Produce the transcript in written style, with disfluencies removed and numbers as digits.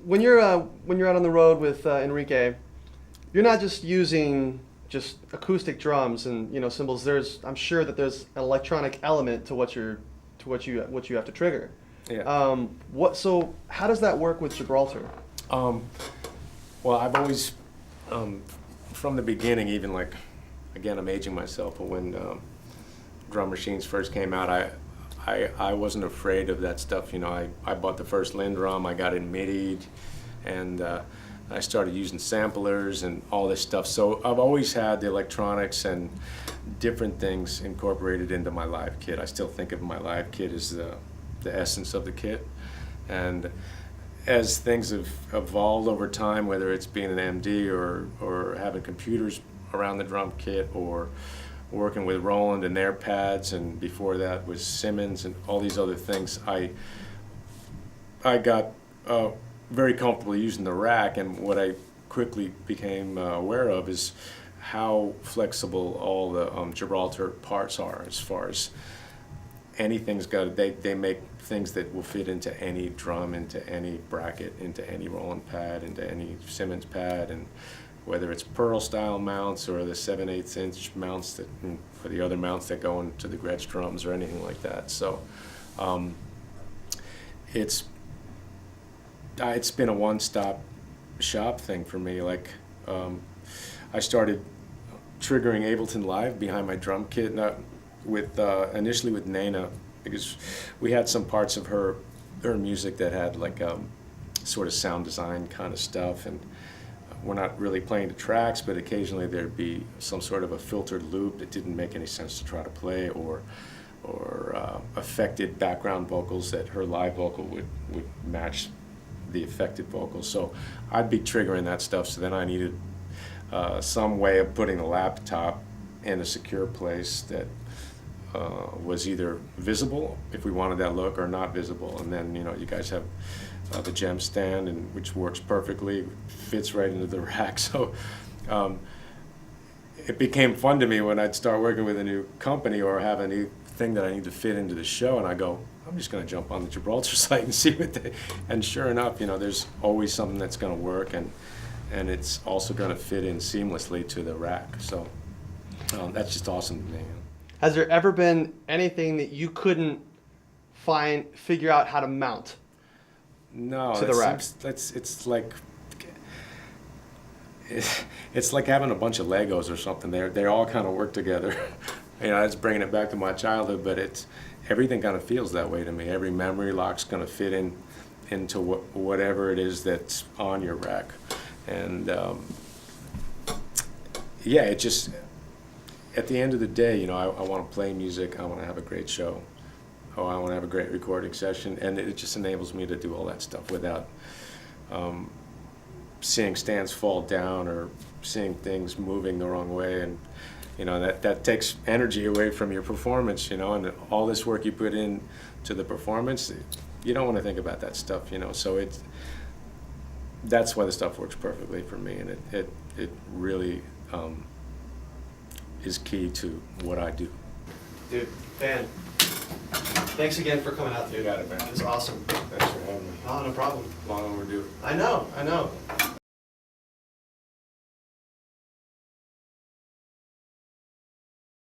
when you're out on the road with Enrique, you're not just using just acoustic drums and cymbals. I'm sure that there's an electronic element to what you have to trigger. Yeah. So how does that work with Gibraltar? Well, I've always, from the beginning, even like, again, I'm aging myself, but when drum machines first came out, I wasn't afraid of that stuff. I bought the first Linn drum, I got it MIDI'd, and I started using samplers and all this stuff. So I've always had the electronics and different things incorporated into my live kit. I still think of my live kit as the essence of the kit. And as things have evolved over time, whether it's being an MD or having computers around the drum kit, or working with Roland and their pads, and before that was Simmons and all these other things, I got very comfortable using the rack. And what I quickly became aware of is how flexible all the Gibraltar parts are, as far as anything's got. They make things that will fit into any drum, into any bracket, into any Roland pad, into any Simmons pad, and whether it's Pearl style mounts or the 7/8 inch mounts or the other mounts that go into the Gretsch drums or anything like that. So it's been a one-stop shop thing for me. Like I started triggering Ableton Live behind my drum kit, initially with Nena, because we had some parts of her music that had like sort of sound design kind of stuff, and we're not really playing the tracks, but occasionally there'd be some sort of a filtered loop that didn't make any sense to try to play, or affected background vocals that her live vocal would match the affected vocals. So I'd be triggering that stuff. So then I needed some way of putting the laptop in a secure place that was either visible if we wanted that look, or not visible. And then you guys have the gem stand, which works perfectly, fits right into the rack. So it became fun to me when I'd start working with a new company or have a new thing that I need to fit into the show, and I go, I'm just going to jump on the Gibraltar site and see what they. And sure enough, there's always something that's going to work, and it's also going to fit in seamlessly to the rack. So that's just awesome to me. Has there ever been anything that you couldn't figure out how to mount? No, to the rack. It's like having a bunch of Legos or something. They all kind of work together. It's bringing it back to my childhood, but everything kind of feels that way to me. Every memory lock's going to fit into whatever it is that's on your rack, and it just, at the end of the day, I want to play music. I want to have a great show. Oh, I want to have a great recording session, and it just enables me to do all that stuff without seeing stands fall down or seeing things moving the wrong way. And that takes energy away from your performance, and all this work you put in to the performance, you don't want to think about that stuff, So that's why the stuff works perfectly for me, and it really is key to what I do. Dude, fan. Thanks again for coming out, dude. You got it, man. It's awesome. Thanks for having me. Oh, no problem. Long overdue. I know.